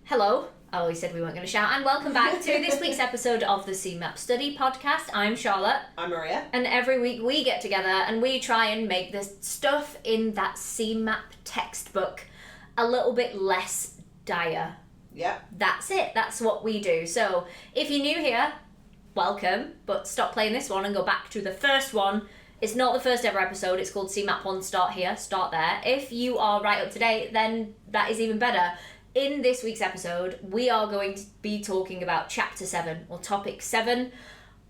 Hello, I always said we weren't going to shout, and welcome back to this week's episode of the CeMAP Study Podcast. I'm Charlotte. I'm Maria. And every week we get together and we try and make the stuff in that CeMAP textbook a little bit less dire. Yeah. That's it. That's what we do. So if you're new here, welcome, but stop playing this one and go back to the first one. It's not the first ever episode. It's called CeMAP 1 Start Here, Start There. If you are right up to date, then that is even better. In this week's episode, we are going to be talking about Chapter 7, or Topic 7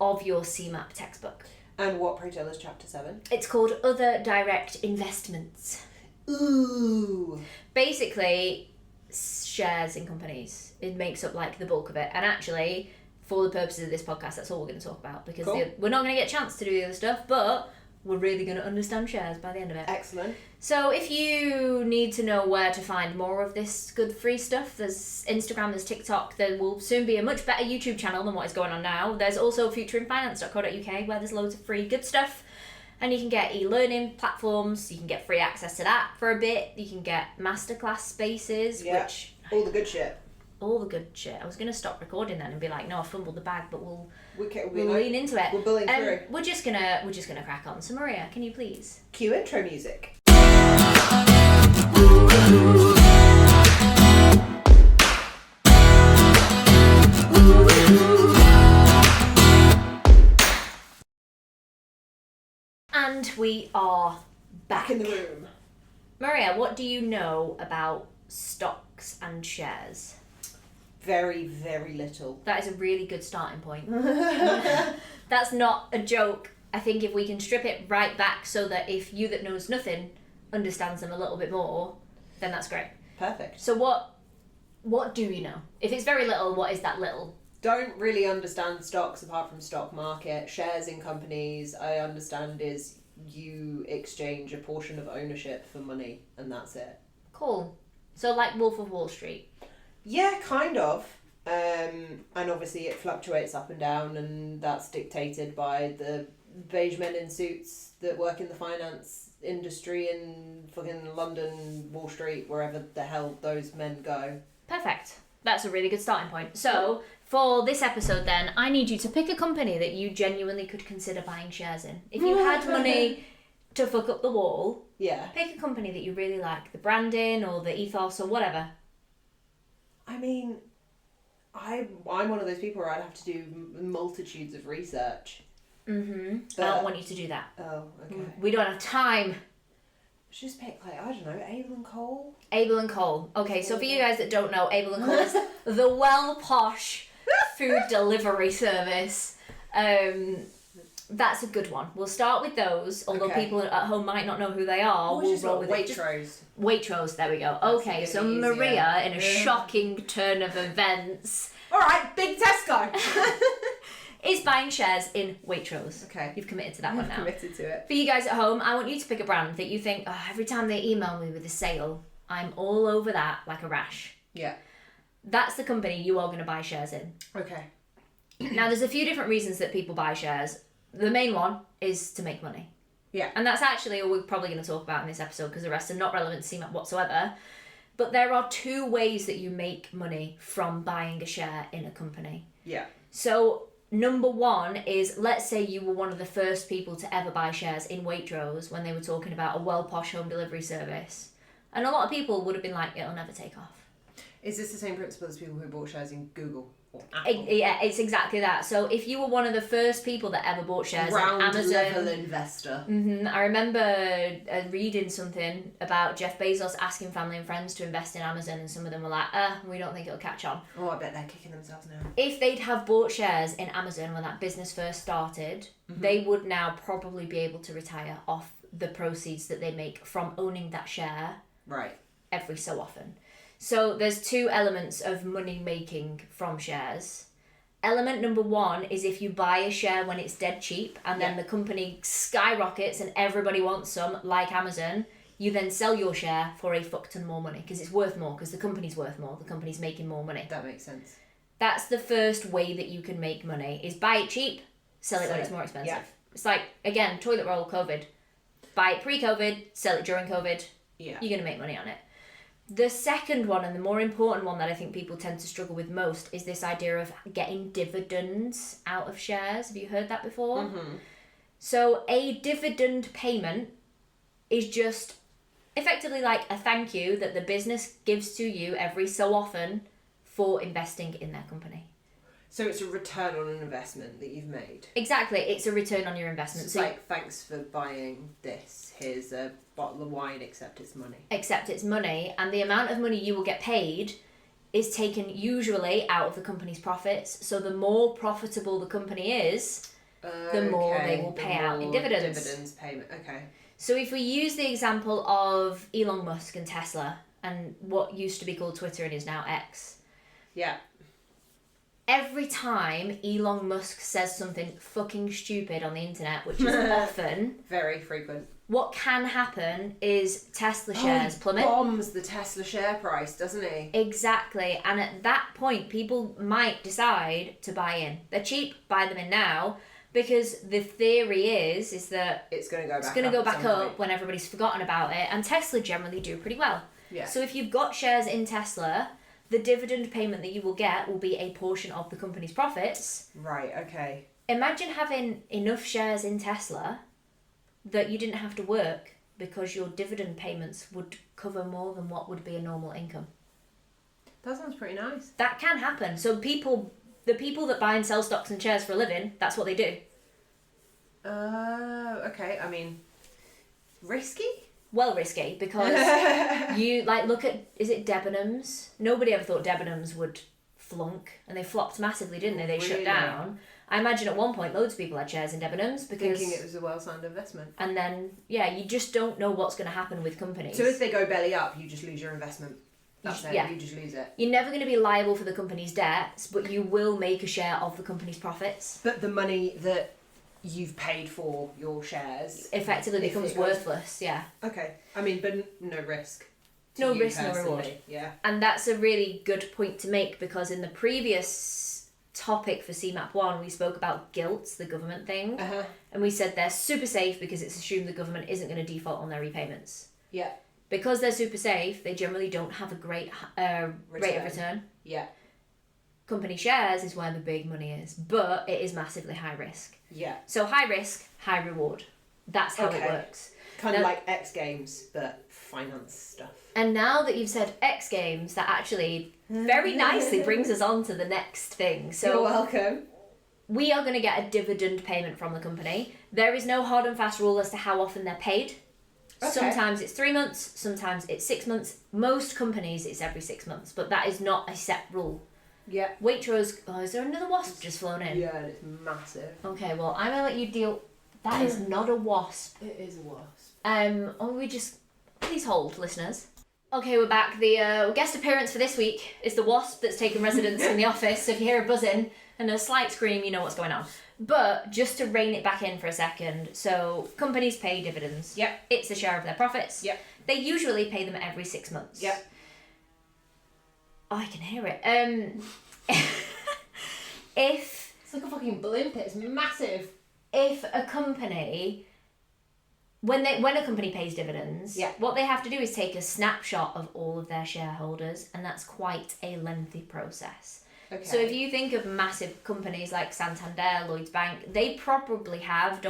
of your CeMAP textbook. And what, pray tell, is Chapter 7? It's called Other Direct Investments. Ooh. Basically, shares in companies. It makes up like the bulk of it. And actually, for the purposes of this podcast, that's all we're going to talk about. Because we're not going to get a chance to do the other stuff, but we're really going to understand shares by the end of it. Excellent. So if you need to know where to find more of this good free stuff, there's Instagram, there's TikTok, there will soon be a much better YouTube channel than what is going on now. There's also futureinfinance.co.uk where there's loads of free good stuff. And you can get e-learning platforms, you can get free access to that for a bit, you can get masterclass spaces, which... all the good shit. All the good shit. I was going to stop recording then and be like, no, I fumbled the bag, but we'll lean into it. We're bullying through. We're just gonna crack on. So Maria, can you please cue intro music? And we are back in the room. Maria, what do you know about stocks and shares? Very, very little. That is a really good starting point. That's not a joke. I think if we can strip it right back so that if you that knows nothing understands them a little bit more, then that's great. Perfect. So what do you know? If it's very little, what is that little? Don't really understand stocks apart from stock market. Shares in companies, I understand, is you exchange a portion of ownership for money, and that's it. Cool. So like Wolf of Wall Street. Yeah, kind of. And obviously it fluctuates up and down, and that's dictated by the beige men in suits that work in the finance industry in fucking London, Wall Street, wherever the hell those men go. Perfect. That's a really good starting point. So, for this episode then, I need you to pick a company that you genuinely could consider buying shares in. If you had money to fuck up the wall, pick a company that you really like, the branding or the ethos or whatever. I mean, I'm one of those people where I'd have to do multitudes of research. Mm-hmm. But I don't want you to do that. Oh, okay. We don't have time. Just pick, like, I don't know, Abel and Cole? Abel and Cole. Okay, so for you guys that don't know, Abel and Cole is the well-posh food delivery service. That's a good one. We'll start with those, although people at home might not know who they are. We'll roll with Waitrose. Waitrose, there we go. Okay, so Maria, in a shocking turn of events... Alright, big Tesco! is buying shares in Waitrose. Okay. You've committed to that one now. Committed to it. For you guys at home, I want you to pick a brand that you think, every time they email me with a sale, I'm all over that like a rash. Yeah. That's the company you are going to buy shares in. Okay. Now, there's a few different reasons that people buy shares. The main one is to make money. Yeah. And that's actually all we're probably going to talk about in this episode because the rest are not relevant to CeMAP whatsoever. But there are two ways that you make money from buying a share in a company. Yeah. So... number one is, let's say you were one of the first people to ever buy shares in Waitrose when they were talking about a well-posh home delivery service. And a lot of people would have been like, it'll never take off. Is this the same principle as people who bought shares in Google or Apple? Yeah, it's exactly that. So if you were one of the first people that ever bought shares in Amazon... level investor. Mm-hmm, I remember reading something about Jeff Bezos asking family and friends to invest in Amazon, and some of them were like, we don't think it'll catch on. Oh, I bet they're kicking themselves now. If they'd have bought shares in Amazon when that business first started, they would now probably be able to retire off the proceeds that they make from owning that share every so often. So there's two elements of money making from shares. Element number one is if you buy a share when it's dead cheap and then the company skyrockets and everybody wants some, like Amazon, you then sell your share for a fuck ton more money because it's worth more, because the company's worth more, the company's making more money. That makes sense. That's the first way that you can make money, is buy it cheap, sell it when it's more expensive. Yeah. It's like, again, toilet roll, COVID. Buy it pre-COVID, sell it during COVID. Yeah. You're going to make money on it. The second one, and the more important one that I think people tend to struggle with most, is this idea of getting dividends out of shares. Have you heard that before? Mm-hmm. So a dividend payment is just effectively like a thank you that the business gives to you every so often for investing in their company. So it's a return on an investment that you've made. Exactly, it's a return on your investment. So like, thanks for buying this. Here's a bottle of wine, except it's money. Except it's money, and the amount of money you will get paid is taken usually out of the company's profits. So the more profitable the company is, the more they will pay out in dividends. Dividends payment, okay. So if we use the example of Elon Musk and Tesla, and what used to be called Twitter and is now X. Yeah. Every time Elon Musk says something fucking stupid on the internet, which is often... Very frequent. What can happen is Tesla shares plummet. Bombs the Tesla share price, doesn't he? Exactly. And at that point, people might decide to buy in. They're cheap, buy them in now, because the theory is that it's going to go back up when everybody's forgotten about it. And Tesla generally do pretty well. Yeah. So if you've got shares in Tesla, the dividend payment that you will get will be a portion of the company's profits. Right, okay. Imagine having enough shares in Tesla that you didn't have to work because your dividend payments would cover more than what would be a normal income. That sounds pretty nice. That can happen. So the people that buy and sell stocks and shares for a living, that's what they do. Okay. I mean, risky? Well, risky, because you look at, is it Debenhams? Nobody ever thought Debenhams would flunk, and they flopped massively, didn't they? They shut down. I imagine at one point loads of people had shares in Debenhams because thinking it was a well-sound investment. And then you just don't know what's going to happen with companies. So if they go belly up, you just lose your investment. That's it. Yeah. You just lose it. You're never going to be liable for the company's debts, but you will make a share of the company's profits. But the money that you've paid for your shares effectively becomes worthless. Yeah. Okay. I mean, but no risk. No risk, no reward. Yeah. And that's a really good point to make, because in the previous topic for CeMAP 1, we spoke about gilt, the government thing. Uh-huh. And we said they're super safe because it's assumed the government isn't going to default on their repayments. Yeah. Because they're super safe, they generally don't have a great rate of return. Yeah. Company shares is where the big money is, but it is massively high risk. Yeah. So high risk, high reward. That's how it works. Kind of like X Games, but finance stuff. And now that you've said X Games, that actually very nicely brings us on to the next thing. So you're welcome. We are going to get a dividend payment from the company. There is no hard and fast rule as to how often they're paid. Okay. Sometimes it's 3 months, sometimes it's 6 months. Most companies it's every 6 months, but that is not a set rule. Yeah. Waitrose, is there another wasp just flown in? Yeah, and it's massive. Okay, well, I'm going to let you deal... That is not a wasp. It is a wasp. Please hold, listeners. Okay, we're back. The guest appearance for this week is the wasp that's taken residence in the office. So if you hear a buzzing and a slight scream, you know what's going on. But just to rein it back in for a second, so companies pay dividends. Yep. It's a share of their profits. Yep. They usually pay them every 6 months. Yep. Oh, I can hear it. If... It's like a fucking blimp, it's massive. If a company... When a company pays dividends, what they have to do is take a snapshot of all of their shareholders, and that's quite a lengthy process. Okay. So if you think of massive companies like Santander, Lloyds Bank, they probably have,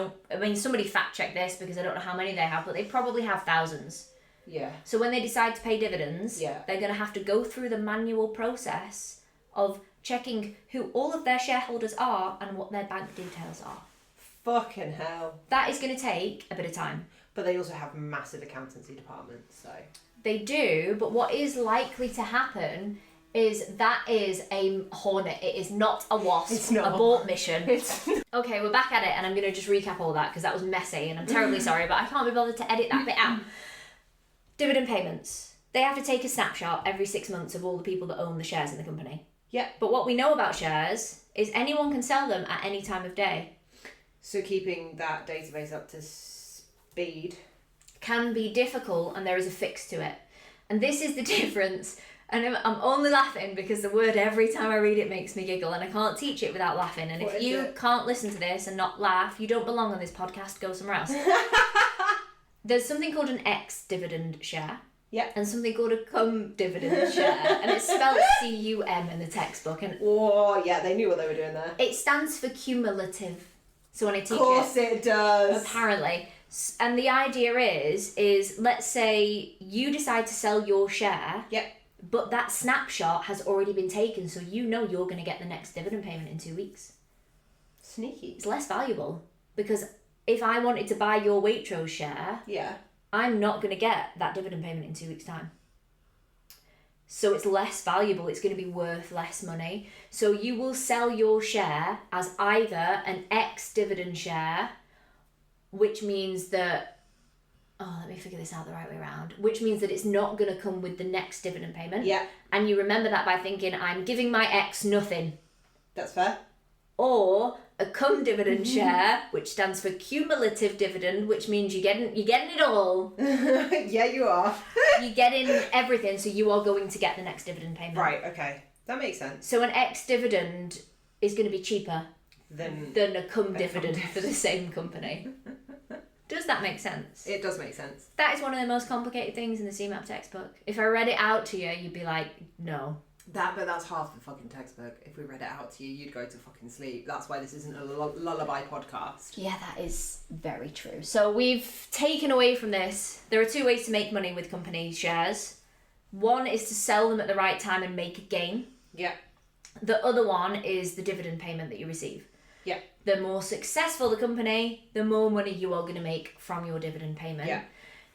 somebody fact check this because I don't know how many they have, but they probably have thousands. Yeah. So when they decide to pay dividends, they're going to have to go through the manual process of checking who all of their shareholders are and what their bank details are. Fucking hell. That is going to take a bit of time. But they also have massive accountancy departments, so... They do, but what is likely to happen is that is a hornet. It is not a wasp. It's not. Abort mission. Okay, we're back at it, and I'm going to just recap all that because that was messy, and I'm terribly sorry, but I can't be bothered to edit that bit out. Dividend payments. They have to take a snapshot every 6 months of all the people that own the shares in the company. Yeah. But what we know about shares is anyone can sell them at any time of day. So keeping that database up to speed can be difficult, and there is a fix to it. And this is the difference. And I'm only laughing because the word every time I read it makes me giggle, and I can't teach it without laughing. And if you can't listen to this and not laugh, you don't belong on this podcast. Go somewhere else. There's something called an ex-dividend share. and something called a cum dividend share, and it's spelled CUM in the textbook. And oh yeah, they knew what they were doing there. It stands for cumulative. So when I teach of course it does. Apparently. And the idea is let's say you decide to sell your share. Yep. But that snapshot has already been taken, so you know you're going to get the next dividend payment in 2 weeks. Sneaky. It's less valuable because if I wanted to buy your Waitrose share, I'm not going to get that dividend payment in 2 weeks' time. So it's less valuable. It's going to be worth less money. So you will sell your share as either an ex-dividend share, which means that, let me figure this out the right way around, which means that it's not going to come with the next dividend payment. Yeah. And you remember that by thinking, I'm giving my ex nothing. That's fair. Or a cum dividend share, which stands for cumulative dividend, which means you're getting it all. Yeah, you are. You're getting everything, so you are going to get the next dividend payment. Right, okay. That makes sense. So an ex-dividend is going to be cheaper than a cum dividend for the same company. Does that make sense? It does make sense. That is one of the most complicated things in the CeMAP textbook. If I read it out to you, you'd be like, no. But that's half the fucking textbook. If we read it out to you, you'd go to fucking sleep. That's why this isn't a lullaby podcast. Yeah, that is very true. So we've taken away from this, there are 2 ways to make money with company shares. One is to sell them at the right time and make a gain. Yeah. The other one is the dividend payment that you receive. Yeah. The more successful the company, the more money you are going to make from your dividend payment. Yeah.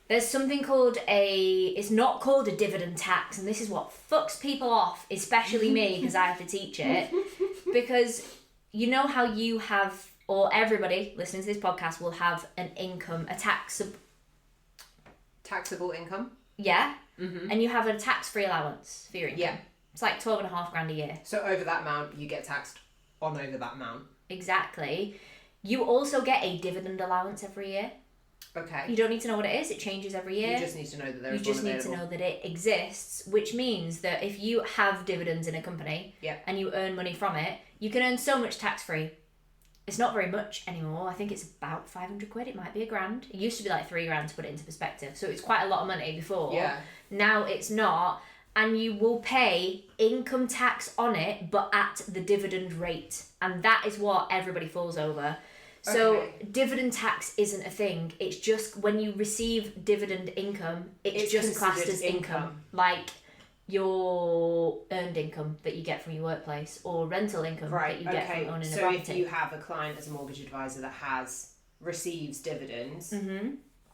There's something called it's not called a dividend tax, and this is what fucks people off, especially me, because I have to teach it. Because you know how you have, or everybody listening to this podcast will have an income, a taxable income. Yeah. Mm-hmm. And you have a tax-free allowance for your income. Yeah. It's like 12.5 grand a year. So over that amount, you get taxed on over that amount. Exactly. You also get a dividend allowance every year. Okay. You don't need to know what it is. It changes every year. You just need to know that there's You just need to know that it exists, which means that if you have dividends in a company and you earn money from it, you can earn so much tax-free. It's not very much anymore. I think it's about 500 quid. It might be £1,000. It used to be like 3 grand to put it into perspective. So it's quite a lot of money before. Yeah. Now it's not. And you will pay income tax on it, but at the dividend rate. And that is what everybody falls over. So dividend tax isn't a thing. It's just when you receive dividend income, it's just classed as income. Like your earned income that you get from your workplace or rental income that you get from owning a property. So if you have a client as a mortgage advisor that receives dividends,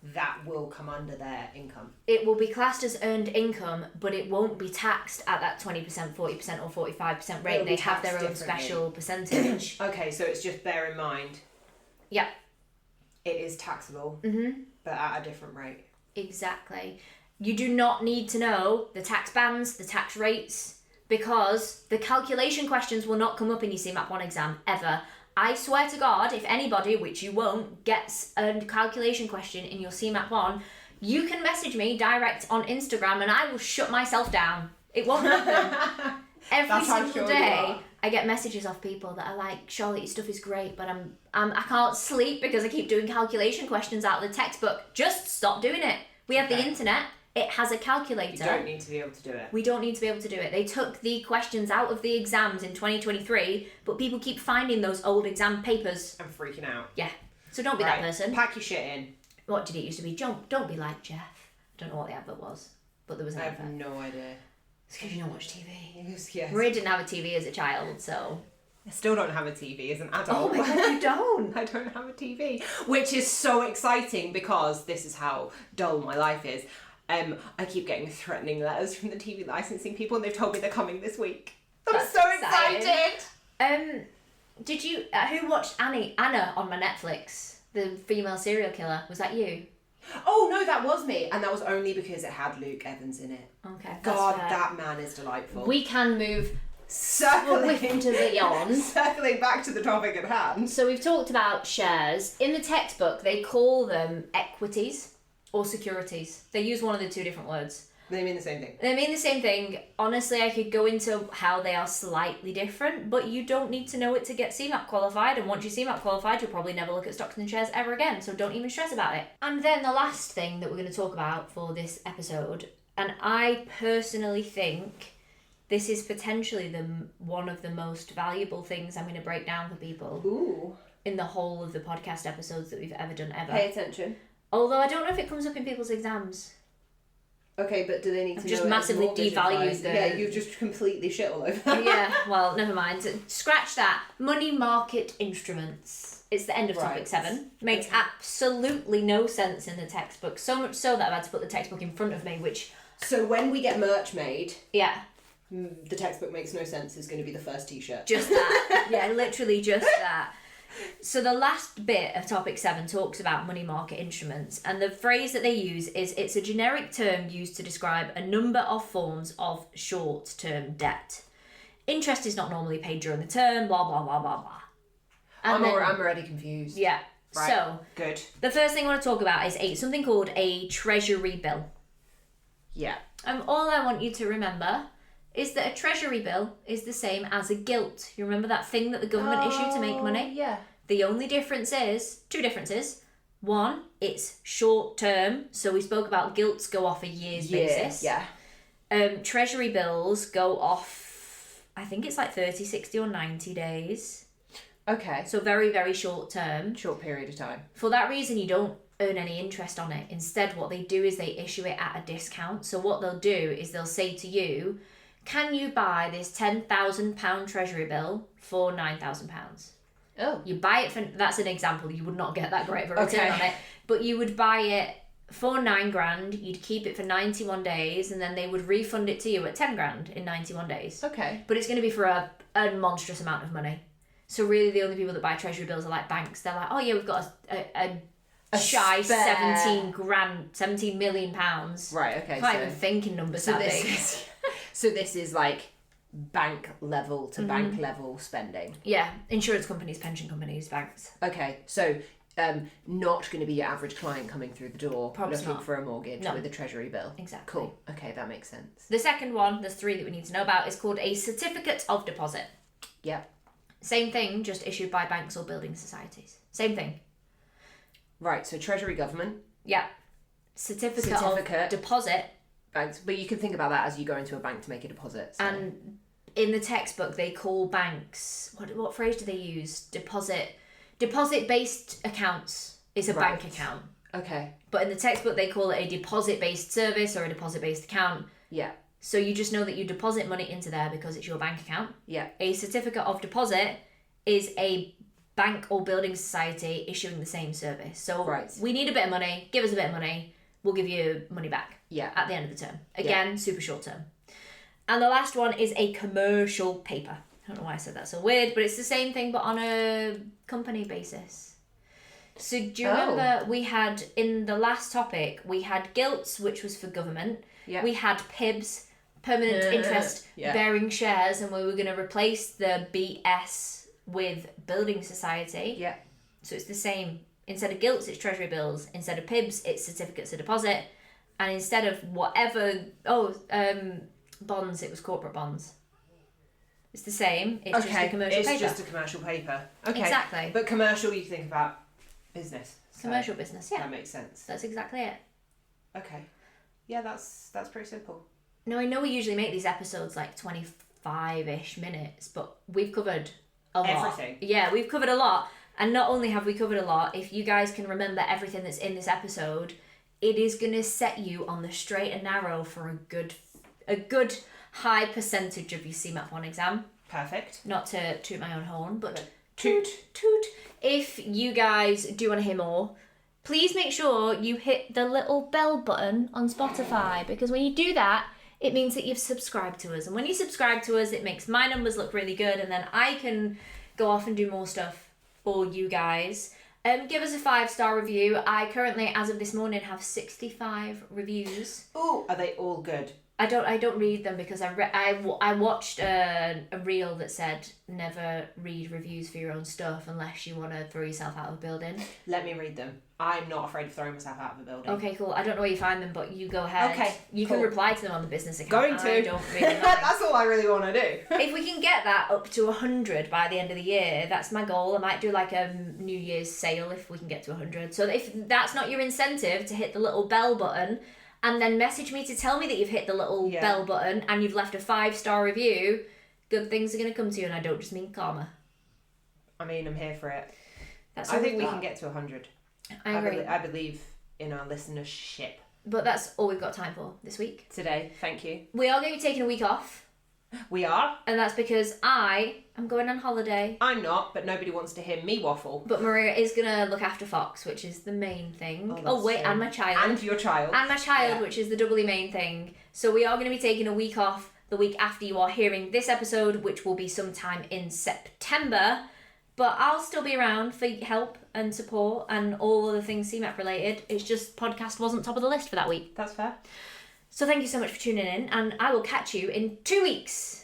that will come under their income. It will be classed as earned income, but it won't be taxed at that 20%, 40% or 45% rate. They have their own special percentage. Okay, so it's just bear in mind. Yeah. It is taxable, but at a different rate. Exactly. You do not need to know the tax bands, the tax rates, because the calculation questions will not come up in your CeMAP 1 exam, ever. I swear to God, if anybody, which you won't, gets a calculation question in your CeMAP 1, you can message me direct on Instagram and I will shut myself down. It won't happen. Every single day, I get messages off people that are like, Charlotte, your stuff is great, but I can't sleep because I keep doing calculation questions out of the textbook. Just stop doing it. We have the internet. It has a calculator. You don't need to be able to do it. We don't need to be able to do it. They took the questions out of the exams in 2023, but people keep finding those old exam papers. And freaking out. Yeah. So don't be that person. Pack your shit in. What did it used to be? Don't be like Jeff. I don't know what the advert was, but there was an advert. I have no idea. It's because you don't watch TV. Yes. Maria didn't have a TV as a child, so... I still don't have a TV as an adult. Oh my God, you don't? I don't have a TV. Which is so exciting because this is how dull my life is. I keep getting threatening letters from the TV licensing people and they've told me they're coming this week. I'm so excited. Did you... who watched Anna on my Netflix? The female serial killer. Was that you? Oh no, that was me, and that was only because it had Luke Evans in it. Okay, God, that man is delightful. We can move circling back to the topic at hand. So we've talked about shares. In the textbook, they call them equities or securities. They use one of the two different words. They mean the same thing. They mean the same thing. Honestly, I could go into how they are slightly different, but you don't need to know it to get CeMAP qualified. And once you're CeMAP qualified, you'll probably never look at stocks and shares ever again. So don't even stress about it. And then the last thing that we're going to talk about for this episode, And I personally think this is potentially one of the most valuable things I'm going to break down for people. Ooh. In the whole of the podcast episodes that we've ever done ever. Pay attention. Although I don't know if it comes up in people's exams. Okay, but do they need to just know massively devalued Yeah, you've just completely shit all over that. Yeah, well, never mind. Scratch that. Money market instruments. It's the end of topic 7. Makes absolutely no sense in the textbook. So much so that I've had to put the textbook in front of me, which... So when we get merch made... Yeah. The textbook makes no sense is going to be the first t-shirt. Just that. Yeah, literally just that. So the last bit of topic 7 talks about money market instruments, and the phrase that they use is it's a generic term used to describe a number of forms of short-term debt. Interest is not normally paid during the term, blah, blah, blah, blah, blah. I'm already confused. Yeah. Right. So, good. The first thing I want to talk about is something called a treasury bill. Yeah. All I want you to remember is that a treasury bill is the same as a gilt. You remember that thing that the government issued to make money? Yeah. The only difference is, 2 differences. One, it's short term. So we spoke about gilts go off a year's basis. Yeah. Treasury bills go off, I think it's like 30, 60 or 90 days. Okay. So very, very short term. Short period of time. For that reason, you don't earn any interest on it. Instead, what they do is they issue it at a discount. So what they'll do is they'll say to you, can you buy this £10,000 treasury bill for £9,000? Oh. You buy it for, that's an example, you would not get that great of a return on it, but you would buy it for £9,000, you'd keep it for 91 days, and then they would refund it to you at 10 grand in 91 days. Okay. But it's going to be for a monstrous amount of money. So really the only people that buy treasury bills are like banks. They're like, oh yeah, we've got a shy spare. 17 million pounds. Right, okay. Can't even think in numbers that big. So this is like bank level to bank level spending. Yeah, insurance companies, pension companies, banks. Okay, so not going to be your average client coming through the door looking for a mortgage with a treasury bill. Exactly. Cool. Okay, that makes sense. The second one, there's 3 that we need to know about, is called a certificate of deposit. Yep. Same thing, just issued by banks or building societies. Same thing. Right, so treasury government. Yeah. Certificate of deposit. Banks, but you can think about that as you go into a bank to make a deposit. So. And in the textbook, they call banks, what phrase do they use? Deposit-based accounts is a bank account. Okay. But in the textbook, they call it a deposit-based service or a deposit-based account. Yeah. So you just know that you deposit money into there because it's your bank account. Yeah. A certificate of deposit is a bank or building society issuing the same service. So we need a bit of money, give us a bit of money, we'll give you money back at the end of the term. Again, super short term. And the last one is a commercial paper. I don't know why I said that so weird, but it's the same thing but on a company basis. So do you remember we had, in the last topic, we had gilts, which was for government. Yeah. We had PIBs, permanent interest bearing shares, and we were going to replace the BS with building society. Yeah. So it's the same. Instead of gilts, it's treasury bills. Instead of PIBs, it's certificates of deposit. And instead of whatever, bonds, it was corporate bonds. It's the same. It's just a commercial paper. It's just a commercial paper. Okay. Exactly. But commercial, you think about business. Commercial business, yeah. That makes sense. That's exactly it. Okay. Yeah, that's pretty simple. Now, I know we usually make these episodes like 25-ish minutes, but we've covered a lot. Everything. Yeah, we've covered a lot. And not only have we covered a lot, if you guys can remember everything that's in this episode, it is going to set you on the straight and narrow for a good high percentage of your CeMAP 1 exam. Perfect. Not to toot my own horn, but toot. If you guys do want to hear more, please make sure you hit the little bell button on Spotify, because when you do that, it means that you've subscribed to us. And when you subscribe to us, it makes my numbers look really good, and then I can go off and do more stuff for you guys. Give us a 5-star review. I currently, as of this morning, have 65 reviews. Ooh, are they all good? I don't read them because I watched a reel that said never read reviews for your own stuff unless you want to throw yourself out of a building. Let me read them. I'm not afraid of throwing myself out of a building. Okay, cool. I don't know where you find them, but you go ahead. Okay, you can reply to them on the business account. Going to. I don't really mind. That's all I really want to do. If we can get that up to 100 by the end of the year, that's my goal. I might do like a New Year's sale if we can get to 100. So if that's not your incentive to hit the little bell button, and then message me to tell me that you've hit the little bell button and you've left a 5-star review, good things are going to come to you, and I don't just mean karma. I mean, I'm here for it. I think we can get to 100. I agree. I believe in our listenership. But that's all we've got time for this week. Today, thank you. We are going to be taking a week off. We are. And that's because I am going on holiday. I'm not, but nobody wants to hear me waffle. But Maria is going to look after Fox, which is the main thing. Oh wait, and my child. And your child. And my child, which is the doubly main thing. So we are going to be taking a week off the week after you are hearing this episode, which will be sometime in September. But I'll still be around for help and support and all other things CeMAP related. It's just podcast wasn't top of the list for that week. That's fair. So thank you so much for tuning in, and I will catch you in 2 weeks.